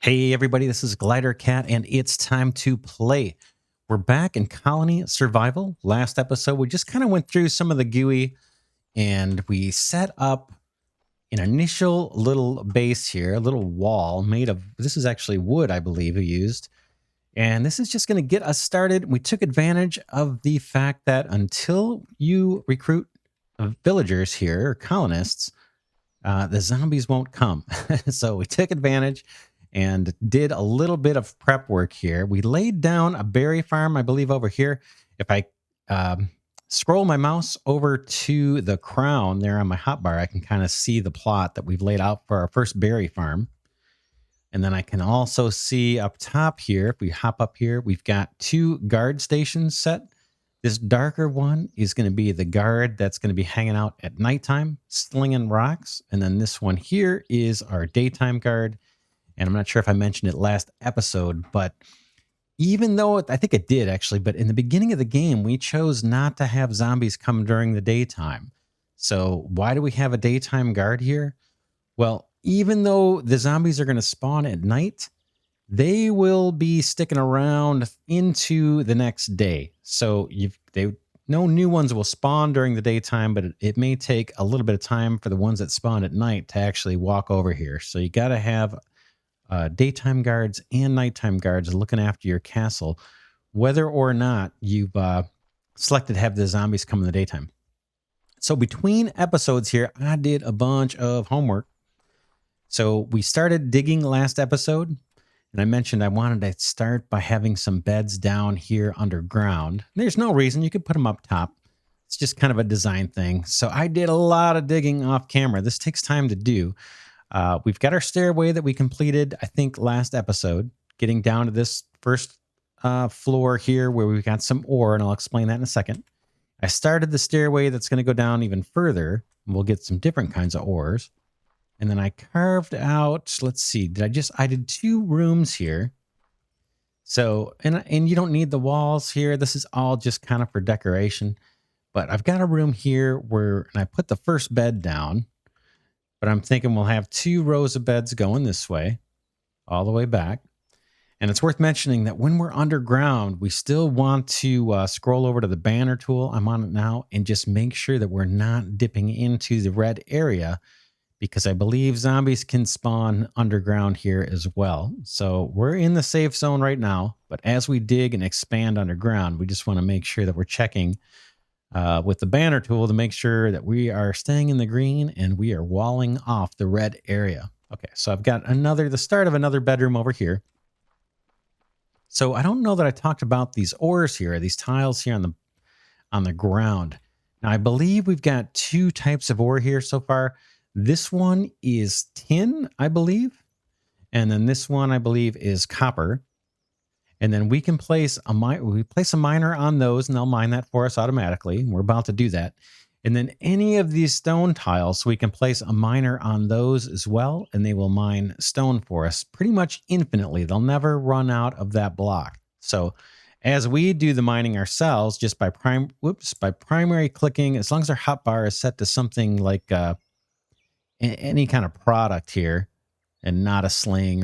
Hey everybody, this is Glidercat and it's time to play. We're back in Colony Survival. Last episode, we just kind of went through some of the GUI and we set up an initial little base here, a little wall made of, this is actually wood, I believe we used. And this is just going to get us started. We took advantage of the fact that until you recruit villagers here, or colonists, the zombies won't come. So we took advantage and did a little bit of prep work here. We laid down a berry farm, I believe, over here. If I scroll my mouse over to the crown there on my hotbar, I can kind of see the plot that we've laid out for our first berry farm. And then I can also see up top here, if we hop up here, we've got 2 guard stations set. This darker one is going to be the guard that's going to be hanging out at nighttime, slinging rocks. And then this one here is our daytime guard. And I'm not sure if I mentioned it last episode, but even though I think it did actually, but in the beginning of the game, we chose not to have zombies come during the daytime. So why do we have a daytime guard here? Well, even though the zombies are going to spawn at night, they will be sticking around into the next day. So no new ones will spawn during the daytime, but it may take a little bit of time for the ones that spawn at night to actually walk over here. So you got to have daytime guards and nighttime guards looking after your castle, whether or not you've selected to have the zombies come in the daytime. So between episodes here, I did a bunch of homework. So we started digging last episode, and I mentioned I wanted to start by having some beds down here underground. There's no reason. You could put them up top. It's just kind of a design thing. So I did a lot of digging off camera. This takes time to do. We've got our stairway that we completed, I think, last episode, getting down to this first floor here where we've got some ore, and I'll explain that in a second. I started the stairway that's going to go down even further, and we'll get some different kinds of ores. And then I carved out, let's see, I did 2 rooms here. So, and you don't need the walls here. This is all just kind of for decoration. But I've got a room here and I put the first bed down. But I'm thinking we'll have 2 rows of beds going this way, all the way back. And it's worth mentioning that when we're underground, we still want to scroll over to the banner tool. I'm on it now, and just make sure that we're not dipping into the red area, because I believe zombies can spawn underground here as well. So we're in the safe zone right now, but as we dig and expand underground, we just want to make sure that we're checking with the banner tool to make sure that we are staying in the green and we are walling off the red area. Okay, so I've got the start of another bedroom over here. So I don't know that I talked about these ores here, these tiles here on the ground. Now I believe we've got 2 types of ore here so far. This one is tin, I believe. And then this one, I believe, is copper. And then we can place a miner on those, and they'll mine that for us automatically. We're about to do that. And then any of these stone tiles, we can place a miner on those as well, and they will mine stone for us pretty much infinitely. They'll never run out of that block. So as we do the mining ourselves, just by primary clicking, as long as our hotbar is set to something like any kind of product here, and not a sling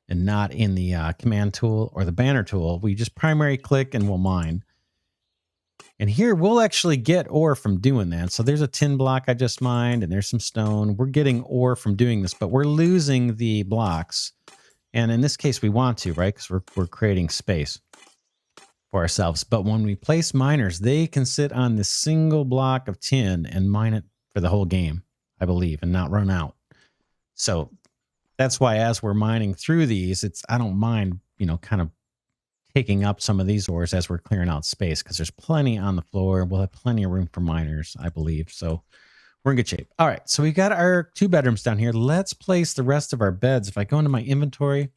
and not in the command tool or the banner tool, we just primary click and we'll mine. And here we'll actually get ore from doing that. So there's a tin block I just mined, and there's some stone. We're getting ore from doing this, but we're losing the blocks. And in this case, we want to, right? Because we're creating space for ourselves. But when we place miners, they can sit on this single block of tin and mine it for the whole game, I believe, and not run out. So that's why as we're mining through these, I don't mind, kind of taking up some of these ores as we're clearing out space, because there's plenty on the floor. We'll have plenty of room for miners, I believe. So we're in good shape. All right, so we got our 2 bedrooms down here. Let's place the rest of our beds. If I go into my inventory,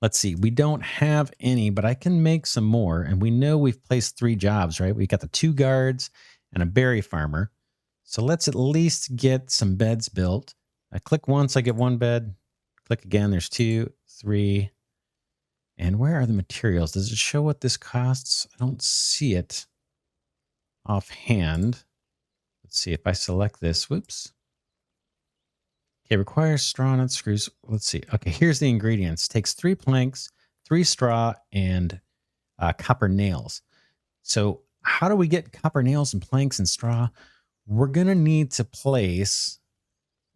let's see. We don't have any, but I can make some more. And we know we've placed 3 jobs, right? We got the 2 guards and a berry farmer. So let's at least get some beds built. I click once, I get 1 bed. Click again, there's 2, 3. And where are the materials? Does it show what this costs? I don't see it offhand. Let's see if I select this. Whoops. Okay, requires straw nut screws. Let's see. Okay, here's the ingredients. Takes 3 planks, 3 straw, and copper nails. So how do we get copper nails and planks and straw? We're going to need to place,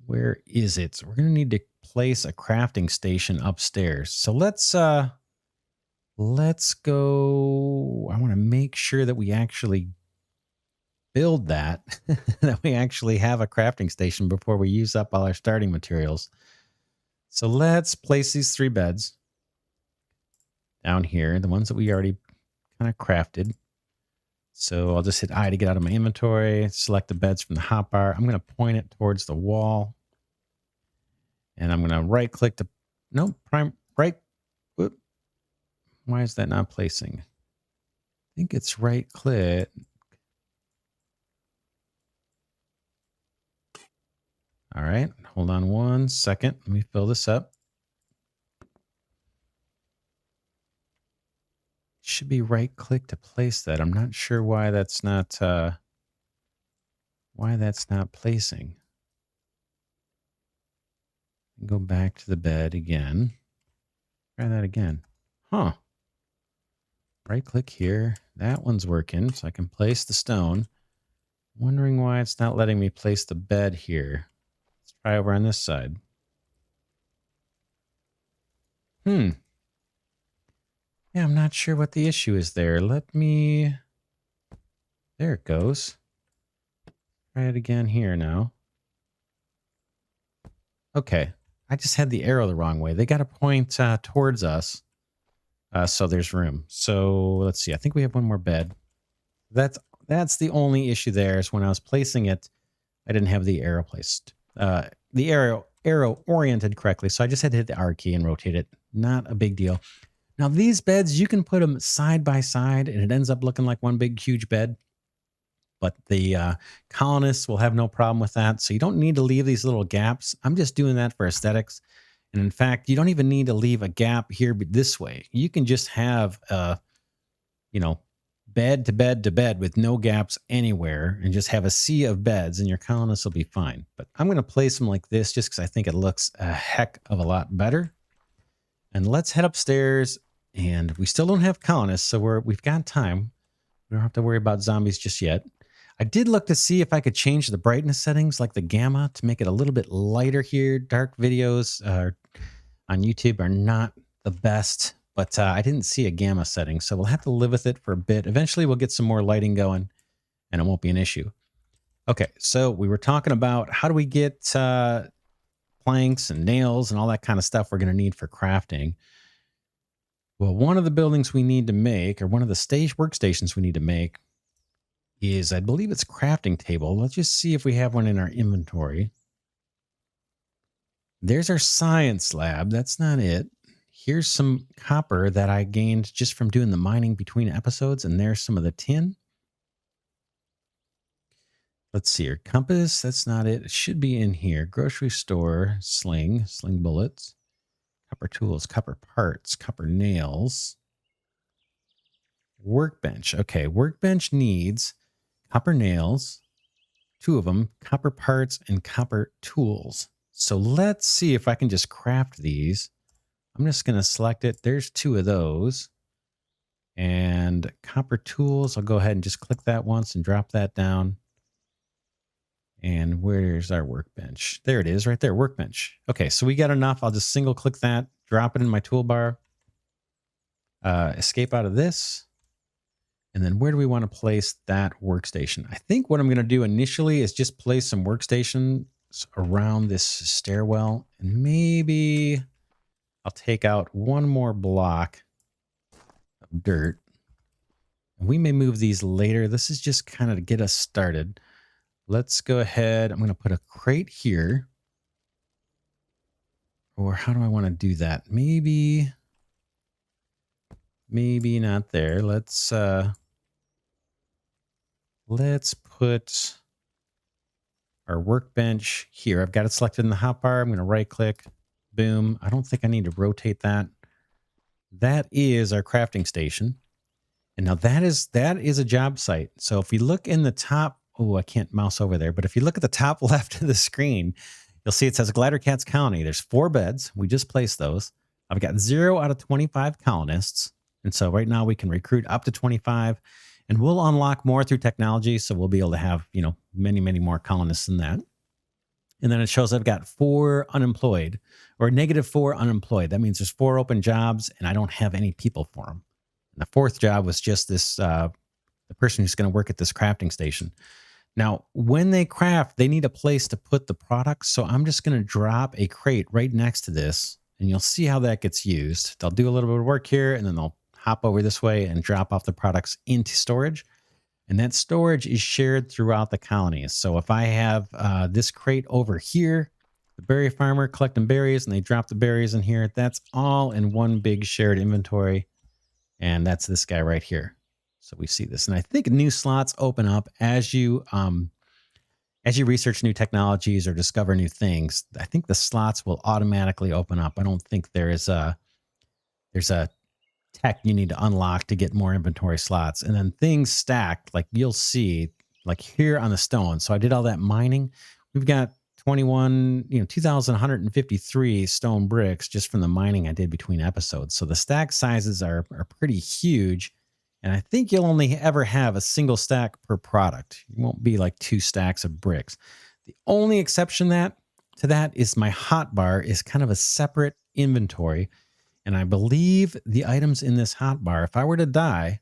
where is it? So we're going to need to place a crafting station upstairs. So let's go. I want to make sure that we actually build that, that we actually have a crafting station before we use up all our starting materials. So let's place these 3 beds down here, the ones that we already kind of crafted. So I'll just hit I to get out of my inventory, select the beds from the hotbar. I'm going to point it towards the wall. And I'm going to right click to, no, prime, right. Whoop. Why is that not placing? I think it's right click. All right, hold on 1 second. Let me fill this up. Should be right click to place that. I'm not sure why that's not placing. Go back to the bed again. Try that again. Huh. Right click here. That one's working, so I can place the stone. Wondering why it's not letting me place the bed here. Let's try over on this side. Yeah, I'm not sure what the issue is there. Let me... There it goes. Try it again here now. Okay. I just had the arrow the wrong way. They got to point towards us. So there's room. So let's see. I think we have one more bed. That's the only issue there is when I was placing it, I didn't have the arrow placed. The arrow oriented correctly. So I just had to hit the R key and rotate it. Not a big deal. Now these beds, you can put them side by side and it ends up looking like one big, huge bed. But the colonists will have no problem with that. So you don't need to leave these little gaps. I'm just doing that for aesthetics. And in fact, you don't even need to leave a gap here this way. You can just have, bed to bed to bed with no gaps anywhere and just have a sea of beds and your colonists will be fine. But I'm going to place them like this just because I think it looks a heck of a lot better. And let's head upstairs. And we still don't have colonists, so we've got time. We don't have to worry about zombies just yet. I did look to see if I could change the brightness settings like the gamma to make it a little bit lighter here. Dark videos on YouTube are not the best, but I didn't see a gamma setting, so we'll have to live with it for a bit. Eventually, we'll get some more lighting going, and it won't be an issue. Okay, so we were talking about how do we get planks and nails and all that kind of stuff we're going to need for crafting. Well, one of the buildings we need to make, or one of the workstations we need to make, is, I believe it's crafting table. Let's just see if we have one in our inventory. There's our science lab. That's not it. Here's some copper that I gained just from doing the mining between episodes, and there's some of the tin. Let's see here. Compass, that's not it. It should be in here. Grocery store, sling bullets, copper tools, copper parts, copper nails. Workbench. Okay, workbench needs copper nails, 2 of them, copper parts, and copper tools. So let's see if I can just craft these. I'm just going to select it. There's 2 of those. And copper tools, I'll go ahead and just click that once and drop that down. And where's our workbench? There it is right there, workbench. Okay, so we got enough. I'll just single click that, drop it in my toolbar, escape out of this. And then where do we want to place that workstation? I think what I'm going to do initially is just place some workstations around this stairwell. And maybe I'll take out 1 more block of dirt. And we may move these later. This is just kind of to get us started. Let's go ahead. I'm going to put a crate here. Or how do I want to do that? Maybe not there. Let's put our workbench here. I've got it selected in the hotbar. I'm going to right click. Boom. I don't think I need to rotate that. That is our crafting station. And now that is a job site. So if we look in the top, oh, I can't mouse over there, but if you look at the top left of the screen, You'll see it says Glidercat's colony. There's 4 beds. We just placed those. I've got 0 out of 25 colonists. And so right now we can recruit up to 25, and we'll unlock more through technology. So we'll be able to have, many, many more colonists than that. And then it shows I've got 4 unemployed, or -4 unemployed. That means there's 4 open jobs and I don't have any people for them. And the 4th job was just this, the person who's going to work at this crafting station. Now, when they craft, they need a place to put the products. So I'm just going to drop a crate right next to this, and you'll see how that gets used. They'll do a little bit of work here, and then they'll hop over this way and drop off the products into storage. And that storage is shared throughout the colonies. So if I have this crate over here, the berry farmer collecting berries, and they drop the berries in here, that's all in one big shared inventory. And that's this guy right here. So we see this, and I think new slots open up as you research new technologies or discover new things. I think the slots will automatically open up. I don't think there's a tech you need to unlock to get more inventory slots. And then things stacked, like you'll see, like here on the stone. So I did all that mining. We've got 2,153 stone bricks just from the mining I did between episodes. So the stack sizes are pretty huge. And I think you'll only ever have a single stack per product. It won't be like 2 stacks of bricks. The only exception to that is my hotbar is kind of a separate inventory. And I believe the items in this hotbar, if I were to die,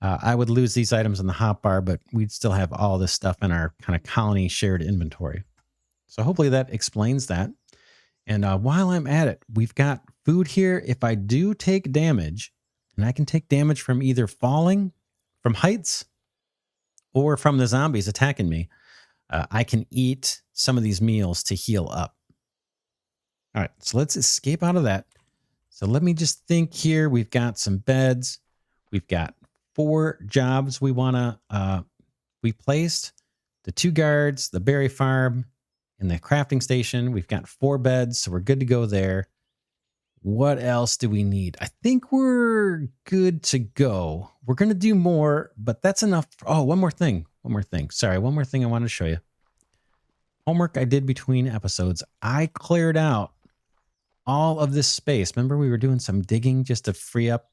I would lose these items in the hotbar, but we'd still have all this stuff in our kind of colony shared inventory. So hopefully that explains that. And while I'm at it, we've got food here. If I do take damage, and I can take damage from either falling from heights or from the zombies attacking me, I can eat some of these meals to heal up. All right, so let's escape out of that. So let me just think here. We've got some beds. We've got 4 jobs we placed. The 2 guards, the berry farm, and the crafting station. We've got 4 beds, so we're good to go there. What else do we need? I think we're good to go. We're going to do more, but that's enough. One more thing. Sorry, one more thing I want to show you. Homework I did between episodes. I cleared out all of this space. Remember we were doing some digging just to free up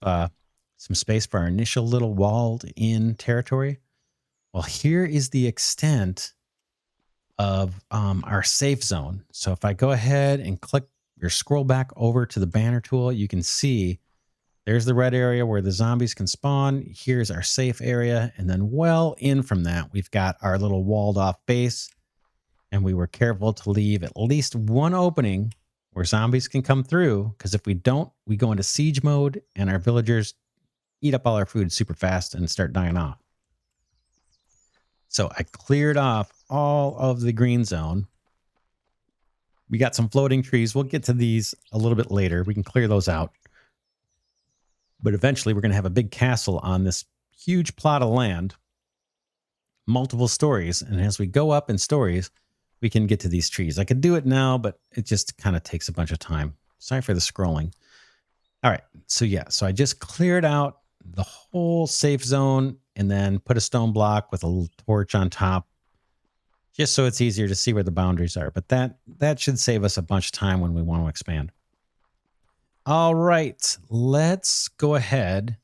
some space for our initial little walled-in territory? Well, here is the extent of our safe zone. So if I go ahead and click or scroll back over to the banner tool, you can see there's the red area where the zombies can spawn. Here's our safe area. And then well in from that, we've got our little walled off base. And we were careful to leave at least one opening where zombies can come through. Because if we don't, we go into siege mode and our villagers eat up all our food super fast and start dying off. So I cleared off all of the green zone. We got some floating trees. We'll get to these a little bit later. We can clear those out. But eventually we're going to have a big castle on this huge plot of land. Multiple stories. And as we go up in stories, we can get to these trees. I could do it now, but it just kind of takes a bunch of time. Sorry for the scrolling. All right. So I just cleared out the whole safe zone and then put a stone block with a little torch on top, just so it's easier to see where the boundaries are. But that should save us a bunch of time when we want to expand. All right, let's go ahead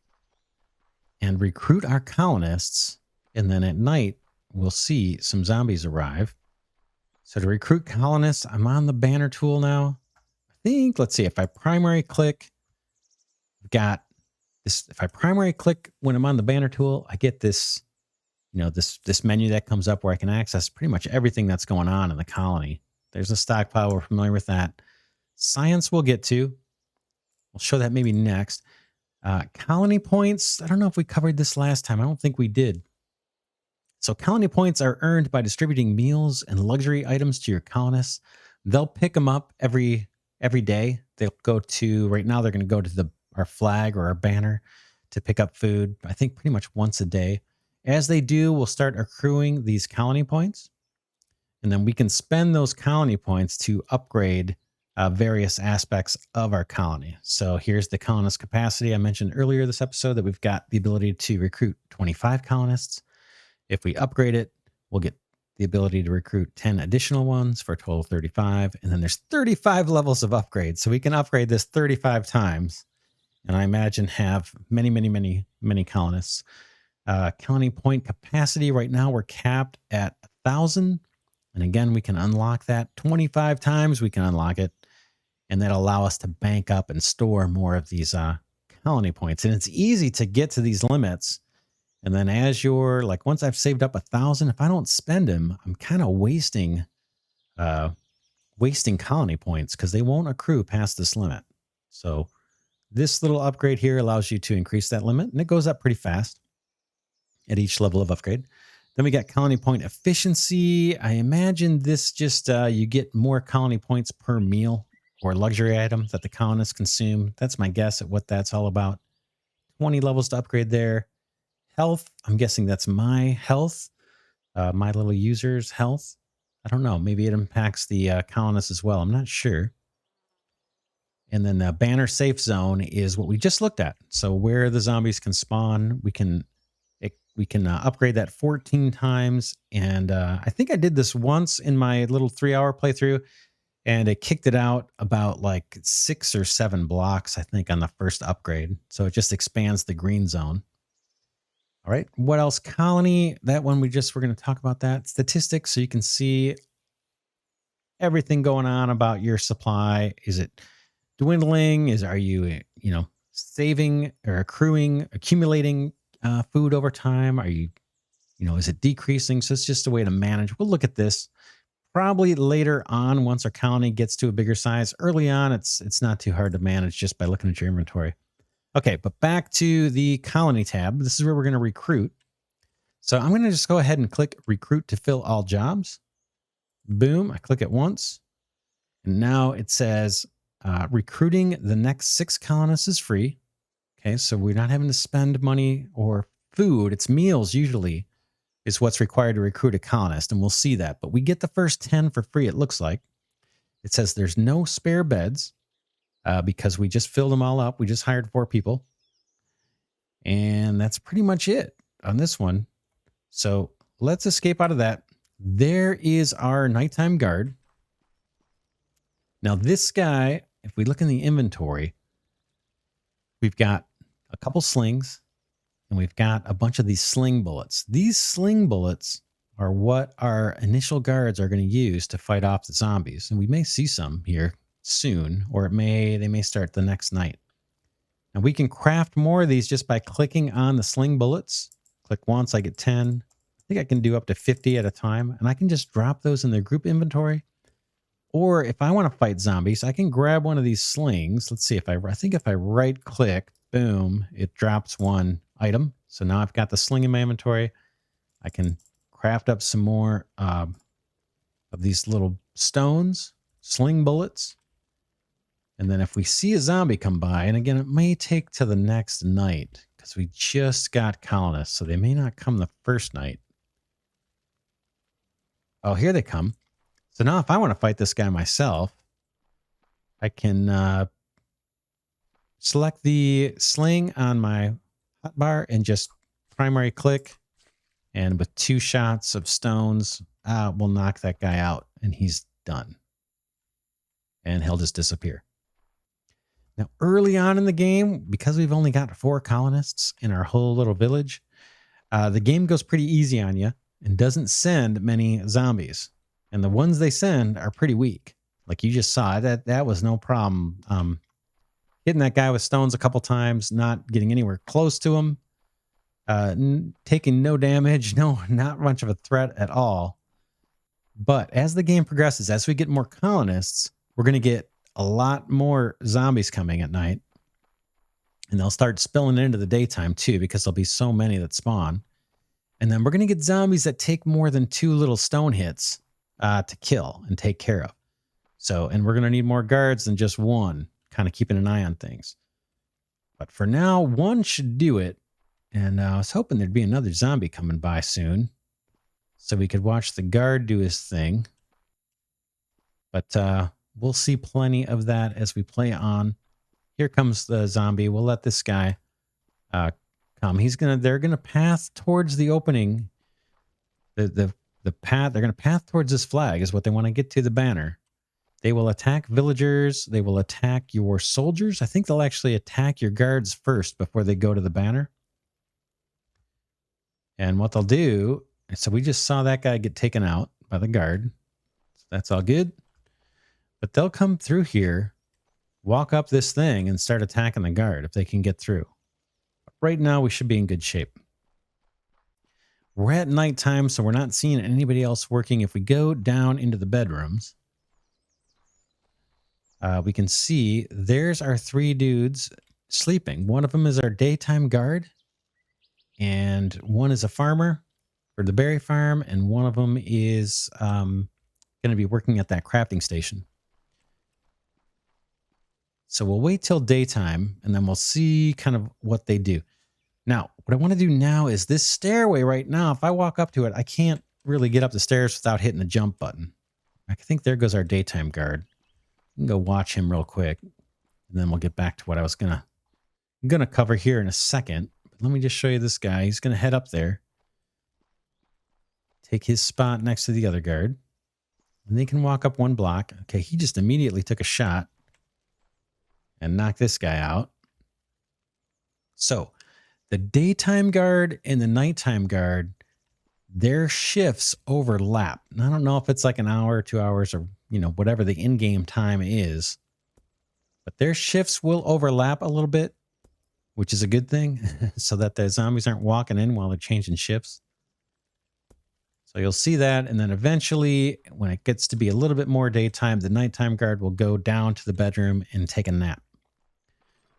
and recruit our colonists. And then at night, we'll see some zombies arrive. So to recruit colonists, I'm on the banner tool now. I think, let's see, if I primary click, I've got this. If I primary click when I'm on the banner tool, I get this, this menu that comes up where I can access pretty much everything that's going on in the colony. There's a stockpile. We're familiar with that. Science we'll get to. We'll show that maybe next. Colony points. I don't know if we covered this last time. I don't think we did. So colony points are earned by distributing meals and luxury items to your colonists. They'll pick them up every day. They'll go to, right now they're going to go to our flag or our banner to pick up food, I think pretty much once a day. As they do, we'll start accruing these colony points. And then we can spend those colony points to upgrade various aspects of our colony. So here's the colonist capacity. I mentioned earlier this episode that we've got the ability to recruit 25 colonists. If we upgrade it, we'll get the ability to recruit 10 additional ones for a total of 35. And then there's 35 levels of upgrade. So we can upgrade this 35 times. And I imagine have many, many, many, many colonists. Colony point capacity right now, we're capped at 1,000. And again, we can unlock that 25 times. We can unlock it. And that'll allow us to bank up and store more of these colony points. And it's easy to get to these limits. And then as you're like, once I've saved up 1,000, if I don't spend them, I'm kind of wasting colony points because they won't accrue past this limit. So this little upgrade here allows you to increase that limit, and it goes up pretty fast at each level of upgrade. Then we got colony point efficiency. I imagine this just, you get more colony points per meal or luxury item that the colonists consume. That's my guess at what that's all about. 20 levels to upgrade there. Health, I'm guessing that's my health, my little user's health. I don't know. Maybe it impacts the colonists as well. I'm not sure. And then the banner safe zone is what we just looked at. So where the zombies can spawn, we can upgrade that 14 times. And I think I did this once in my little 3-hour playthrough, and it kicked it out about like 6 or 7 blocks, I think, on the first upgrade. So it just expands the green zone. All right. What else? Colony. That one we're going to talk about that. Statistics. So you can see everything going on about your supply. Is it dwindling? Are you saving or accumulating food over time? Are you, is it decreasing? So it's just a way to manage. We'll look at this probably later on once our colony gets to a bigger size. Early on, it's not too hard to manage just by looking at your inventory. Okay, but back to the colony tab. This is where we're going to recruit. So I'm going to just go ahead and click recruit to fill all jobs. Boom, I click it once. And now it says recruiting the next 6 colonists is free. Okay, so we're not having to spend money or food. It's meals usually is what's required to recruit a colonist, and we'll see that. But we get the first 10 for free, it looks like. It says there's no spare beds. Because we just filled them all up. We just hired 4 people. And that's pretty much it on this one. So let's escape out of that. There is our nighttime guard. Now this guy, if we look in the inventory, we've got a couple slings and we've got a bunch of these sling bullets. These sling bullets are what our initial guards are going to use to fight off the zombies. And we may see some here soon, or they may start the next night. And we can craft more of these just by clicking on the sling bullets. Click once, I get 10. I think I can do up to 50 at a time, and I can just drop those in the group inventory. Or if I want to fight zombies, I can grab one of these slings. Let's see, I think if I right click, boom, it drops one item. So now I've got the sling in my inventory. I can craft up some more of these little stones, sling bullets. And then if we see a zombie come by, and again, it may take to the next night because we just got colonists, so they may not come the first night. Oh, here they come. So now if I want to fight this guy myself, I can select the sling on my hotbar and just primary click. And with 2 shots of stones, we'll knock that guy out and he's done. And he'll just disappear. Now, early on in the game, because we've only got 4 colonists in our whole little village, the game goes pretty easy on you and doesn't send many zombies. And the ones they send are pretty weak. Like you just saw, that was no problem. Hitting that guy with stones a couple times, not getting anywhere close to him, taking no damage, not much of a threat at all. But as the game progresses, as we get more colonists, we're going to get a lot more zombies coming at night. And they'll start spilling into the daytime too, because there'll be so many that spawn. And then we're going to get zombies that take more than 2 little stone hits to kill and take care of. So, and we're going to need more guards than just 1, kind of keeping an eye on things. But for now, 1 should do it. And I was hoping there'd be another zombie coming by soon, so we could watch the guard do his thing. But we'll see plenty of that as we play on. Here comes the zombie. We'll let this guy come. They're gonna path towards the opening. The the path. They're going to path towards this flag is what they want to get to the banner. They will attack villagers. They will attack your soldiers. I think they'll actually attack your guards first before they go to the banner. And what they'll do, so we just saw that guy get taken out by the guard. So that's all good. But they'll come through here, walk up this thing, and start attacking the guard if they can get through. Right now, we should be in good shape. We're at nighttime, so we're not seeing anybody else working. If we go down into the bedrooms, we can see there's our 3 dudes sleeping. One of them is our daytime guard, and one is a farmer for the berry farm, and one of them is going to be working at that crafting station. So we'll wait till daytime, and then we'll see kind of what they do. Now, what I want to do now is this stairway right now, if I walk up to it, I can't really get up the stairs without hitting the jump button. I think there goes our daytime guard. We can go watch him real quick, and then we'll get back to what I was I'm gonna cover here in a second. But let me just show you this guy. He's going to head up there, take his spot next to the other guard, and they can walk up 1 block. Okay, he just immediately took a shot and knocked this guy out. So the daytime guard and the nighttime guard, their shifts overlap. And I don't know if it's like an hour, 2 hours, or, you know, whatever the in-game time is, but their shifts will overlap a little bit, which is a good thing so that the zombies aren't walking in while they're changing shifts. So you'll see that. And then eventually, when it gets to be a little bit more daytime, the nighttime guard will go down to the bedroom and take a nap.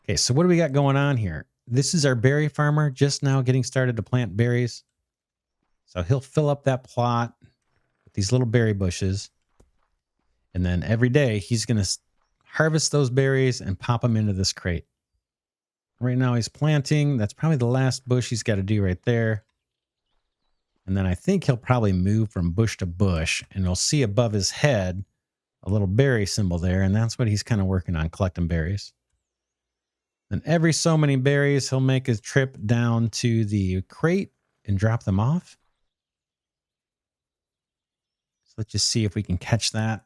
Okay, so what do we got going on here? This is our berry farmer just now getting started to plant berries. So he'll fill up that plot with these little berry bushes. And then every day he's going to harvest those berries and pop them into this crate. Right now he's planting. That's probably the last bush he's got to do right there. And then I think he'll probably move from bush to bush, and you'll see above his head a little berry symbol there. And that's what he's kind of working on, collecting berries. Then every so many berries, he'll make his trip down to the crate and drop them off. So let's just see if we can catch that.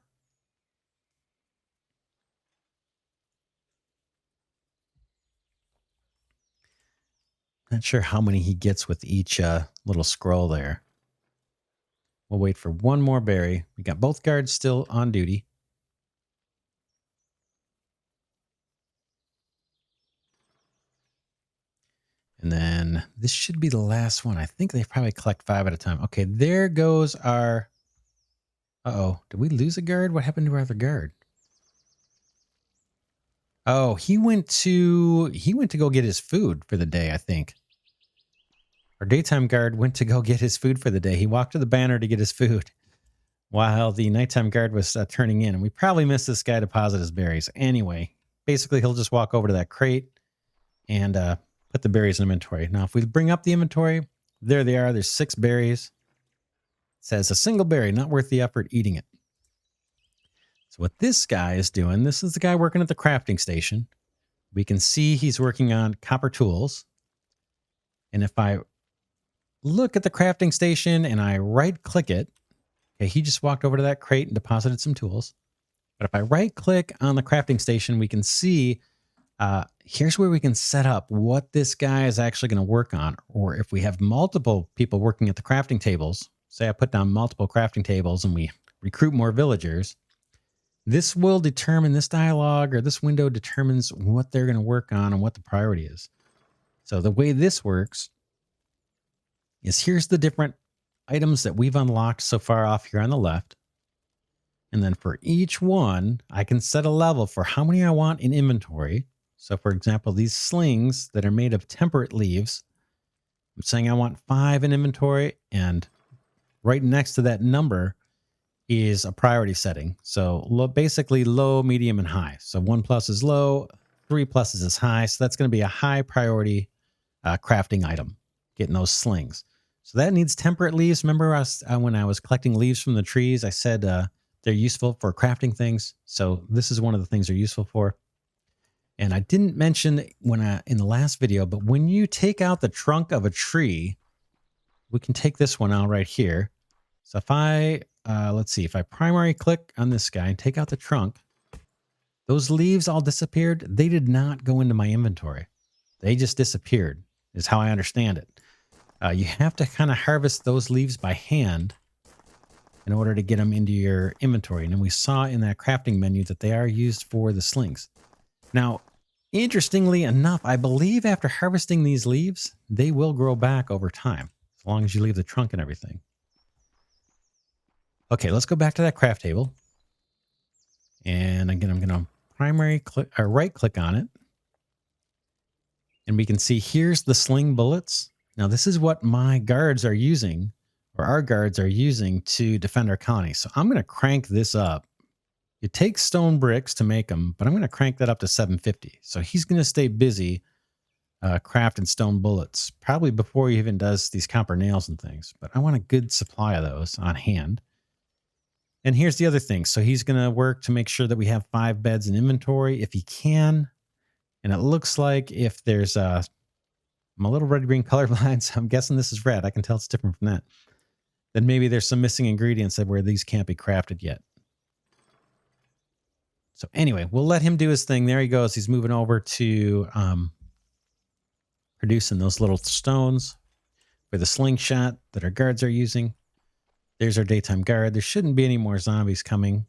Not sure how many he gets with each little scroll there. We'll wait for 1 more berry. We got both guards still on duty. And then this should be the last one. I think they probably collect 5 at a time. Okay, there goes our... Uh-oh, did we lose a guard? What happened to our other guard? Oh, he went to go get his food for the day, I think. Our daytime guard went to go get his food for the day. He walked to the banner to get his food while the nighttime guard was turning in. And we probably missed this guy deposit his berries. Anyway, basically he'll just walk over to that crate and put the berries in inventory. Now, if we bring up the inventory, there they are. There's 6 berries. It says a single berry, not worth the effort eating it. So what this guy is doing, this is the guy working at the crafting station. We can see he's working on copper tools. And if I look at the crafting station and I right click it, okay, he just walked over to that crate and deposited some tools. But if I right click on the crafting station, we can see here's where we can set up what this guy is actually going to work on. Or if we have multiple people working at the crafting tables, say I put down multiple crafting tables and we recruit more villagers, this will determine, this dialogue or this window determines what they're going to work on and what the priority is. So the way this works is here's the different items that we've unlocked so far off here on the left. And then for each one, I can set a level for how many I want in inventory. So for example, these slings that are made of temperate leaves, I'm saying I want 5 in inventory, and right next to that number is a priority setting. So basically low, medium, and high. So 1+ is low, 3+ is high. So that's going to be a high priority crafting item, getting those slings. So that needs temperate leaves. Remember when I was collecting leaves from the trees, I said they're useful for crafting things. So this is one of the things they're useful for. And I didn't mention in the last video, but when you take out the trunk of a tree, we can take this one out right here. So if I, let's see, if I primary click on this guy and take out the trunk, those leaves all disappeared. They did not go into my inventory. They just disappeared, is how I understand it. You have to kind of harvest those leaves by hand in order to get them into your inventory. And then we saw in that crafting menu that they are used for the slings. Now, interestingly enough, I believe after harvesting these leaves, they will grow back over time, as long as you leave the trunk and everything. Okay, let's go back to that craft table. And again, I'm going to primary click or right click on it. And we can see here's the sling bullets. Now, this is what my guards are using, or our guards are using to defend our colony. So I'm going to crank this up. It takes stone bricks to make them, but I'm going to crank that up to 750. So he's going to stay busy crafting stone bullets, probably before he even does these copper nails and things. But I want a good supply of those on hand. And here's the other thing. So he's going to work to make sure that we have 5 beds in inventory if he can. And it looks like if there's I'm a little red-green colorblind, so I'm guessing this is red. I can tell it's different from that. Then maybe there's some missing ingredients that where these can't be crafted yet. So anyway, we'll let him do his thing. There he goes. He's moving over to producing those little stones for the slingshot that our guards are using. There's our daytime guard. There shouldn't be any more zombies coming.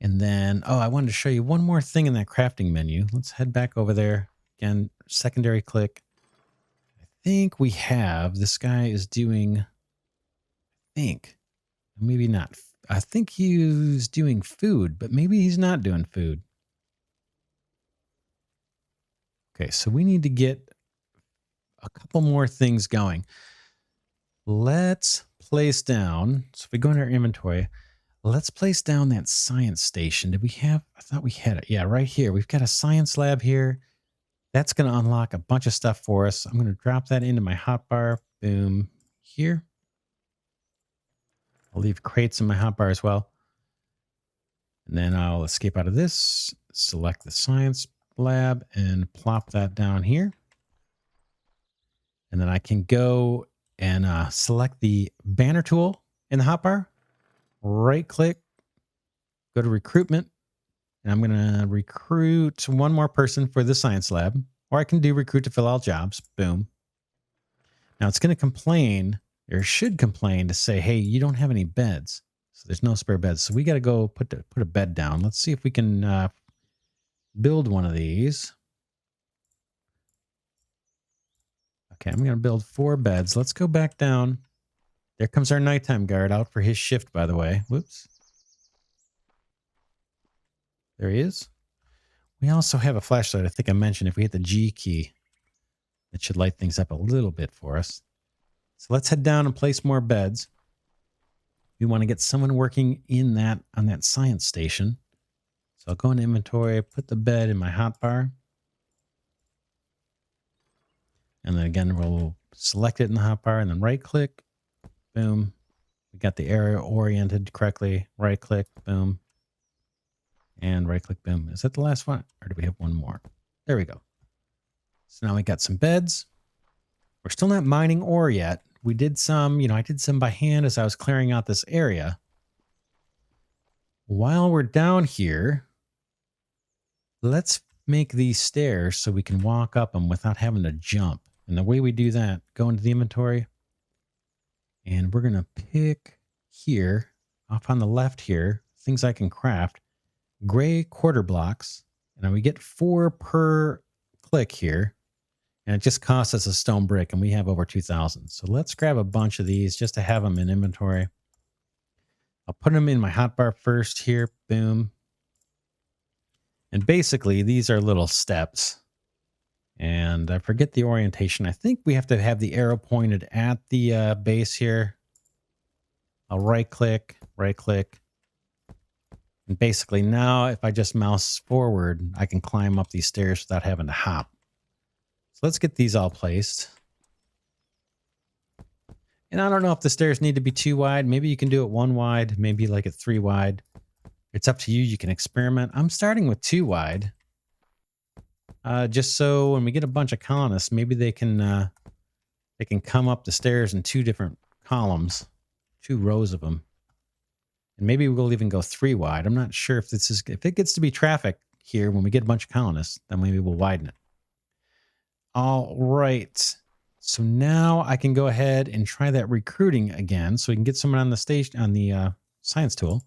And then, oh, I wanted to show you one more thing in that crafting menu. Let's head back over there. Again, secondary click. I think we have, this guy is doing, maybe not. I think he's doing food, but maybe he's not doing food. Okay, so we need to get a couple more things going. Let's place down, so if we go into our inventory, let's place down that science station. Did we have, I thought we had it. Yeah, right here. We've got a science lab here. That's going to unlock a bunch of stuff for us. I'm going to drop that into my hotbar. Boom. Here. I'll leave crates in my hotbar as well. And then I'll escape out of this, select the science lab, and plop that down here. And then I can go and select the banner tool in the hotbar. Right click, go to recruitment, and I'm going to recruit one more person for the science lab, or I can do recruit to fill all jobs. Boom. Now it's going to complain, or should complain to say, hey, you don't have any beds. So there's no spare beds. So we got to go put a bed down. Let's see if we can build one of these. Okay, I'm going to build 4 beds. Let's go back down. There comes our nighttime guard out for his shift, by the way. Whoops. There he is. We also have a flashlight. I think I mentioned if we hit the G key, it should light things up a little bit for us. So let's head down and place more beds. We want to get someone working in that on that science station. So I'll go into inventory, put the bed in my hotbar. And then again, we'll select it in the hotbar and then right click. Boom. We got the area oriented correctly. Right click. Boom. And right click. Boom. Is that the last one? Or do we have one more? There we go. So now we got some beds. We're still not mining ore yet. We did some, I did some by hand as I was clearing out this area. While we're down here, let's make these stairs so we can walk up them without having to jump. And the way we do that, go into the inventory. And we're going to pick here, off on the left here, things I can craft. Gray quarter blocks. And we get 4 per click here. And it just costs us a stone brick, and we have over 2,000. So let's grab a bunch of these just to have them in inventory. I'll put them in my hotbar first here. Boom. And basically, these are little steps. And I forget the orientation. I think we have to have the arrow pointed at the base here. I'll right click. And basically now, if I just mouse forward, I can climb up these stairs without having to hop. So let's get these all placed. And I don't know if the stairs need to be 2 wide. Maybe you can do it 1 wide, maybe like a 3 wide. It's up to you. You can experiment. I'm starting with 2 wide. Just so when we get a bunch of colonists, maybe they can come up the stairs in 2 different columns, 2 rows of them. And maybe we'll even go 3 wide. I'm not sure if if it gets to be traffic here when we get a bunch of colonists, then maybe we'll widen it. All right. So now I can go ahead and try that recruiting again so we can get someone on the station, on the science tool.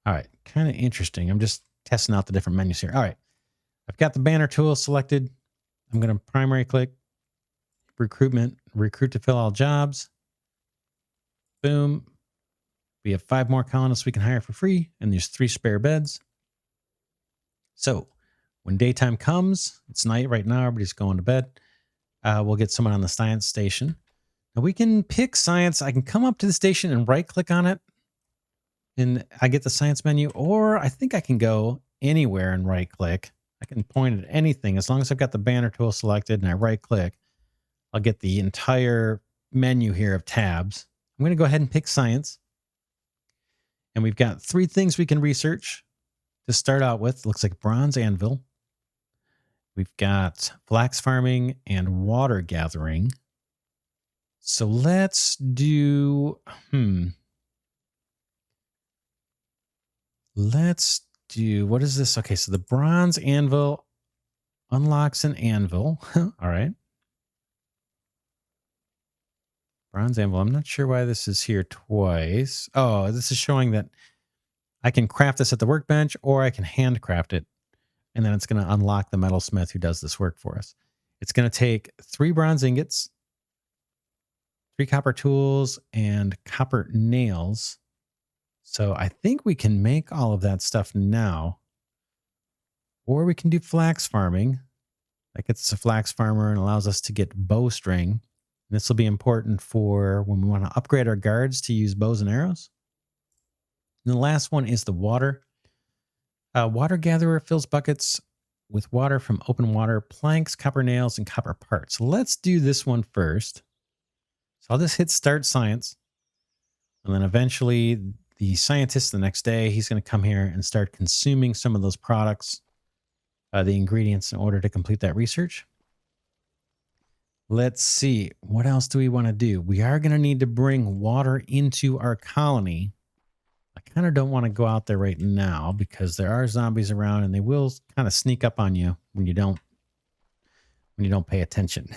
All right. Kind of interesting. I'm just testing out the different menus here. All right. I've got the banner tool selected. I'm going to primary click recruitment, recruit to fill all jobs. Boom. We have 5 more colonists we can hire for free, and there's 3 spare beds. So when daytime comes, it's night right now, everybody's going to bed. We'll get someone on the science station. Now we can pick science. I can come up to the station and right click on it, and I get the science menu, or I think I can go anywhere and right click. I can point at anything as long as I've got the banner tool selected and I right click. I'll get the entire menu here of tabs. I'm going to go ahead and pick science. And we've got 3 things we can research to start out with. Looks like bronze anvil. We've got flax farming and water gathering. So let's do, what is this? Okay, so the bronze anvil unlocks an anvil. All right. Bronze anvil. I'm not sure why this is here twice. Oh, this is showing that I can craft this at the workbench or I can handcraft it. And then it's going to unlock the metalsmith who does this work for us. It's going to take 3 bronze ingots, 3 copper tools, and copper nails. So I think we can make all of that stuff now. Or we can do flax farming. That gets us a flax farmer and allows us to get bowstring. This will be important for when we want to upgrade our guards to use bows and arrows. And the last one is the water. Water gatherer fills buckets with water from open water, planks, copper nails, and copper parts. So let's do this one first. So I'll just hit start science. And then eventually the scientist the next day, he's going to come here and start consuming some of those products, the ingredients, in order to complete that research. Let's see. What else do we want to do? We are going to need to bring water into our colony. I kind of don't want to go out there right now because there are zombies around and they will kind of sneak up on you when you don't pay attention.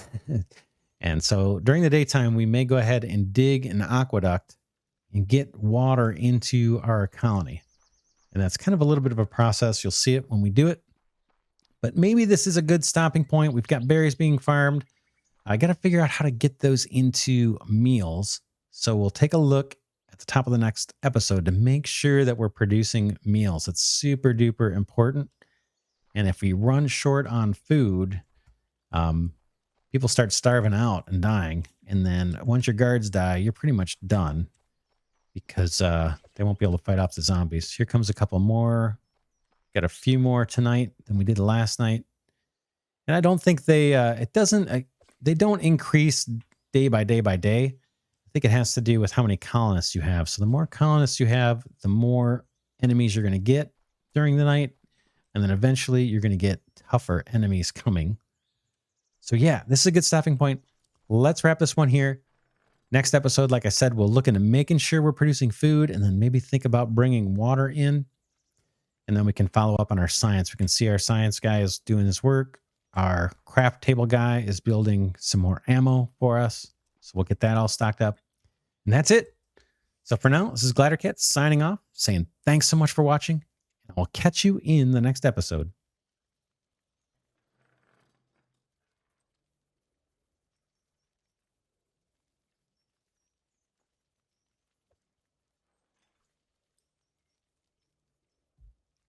And so during the daytime, we may go ahead and dig an aqueduct and get water into our colony. And that's kind of a little bit of a process. You'll see it when we do it. But maybe this is a good stopping point. We've got berries being farmed. I got to figure out how to get those into meals. So we'll take a look at the top of the next episode to make sure that we're producing meals. It's super duper important. And if we run short on food, people start starving out and dying. And then once your guards die, you're pretty much done because they won't be able to fight off the zombies. Here comes a couple more. Got a few more tonight than we did last night. And I don't think they don't increase day by day by day. I think it has to do with how many colonists you have. So the more colonists you have, the more enemies you're going to get during the night. And then eventually you're going to get tougher enemies coming. So yeah, this is a good stopping point. Let's wrap this one here. Next episode, like I said, we'll look into making sure we're producing food and then maybe think about bringing water in. And then we can follow up on our science. We can see our science guy is doing his work. Our craft table guy is building some more ammo for us. So we'll get that all stocked up. And that's it. So for now, this is Glidercat signing off, saying thanks so much for watching. And I'll catch you in the next episode.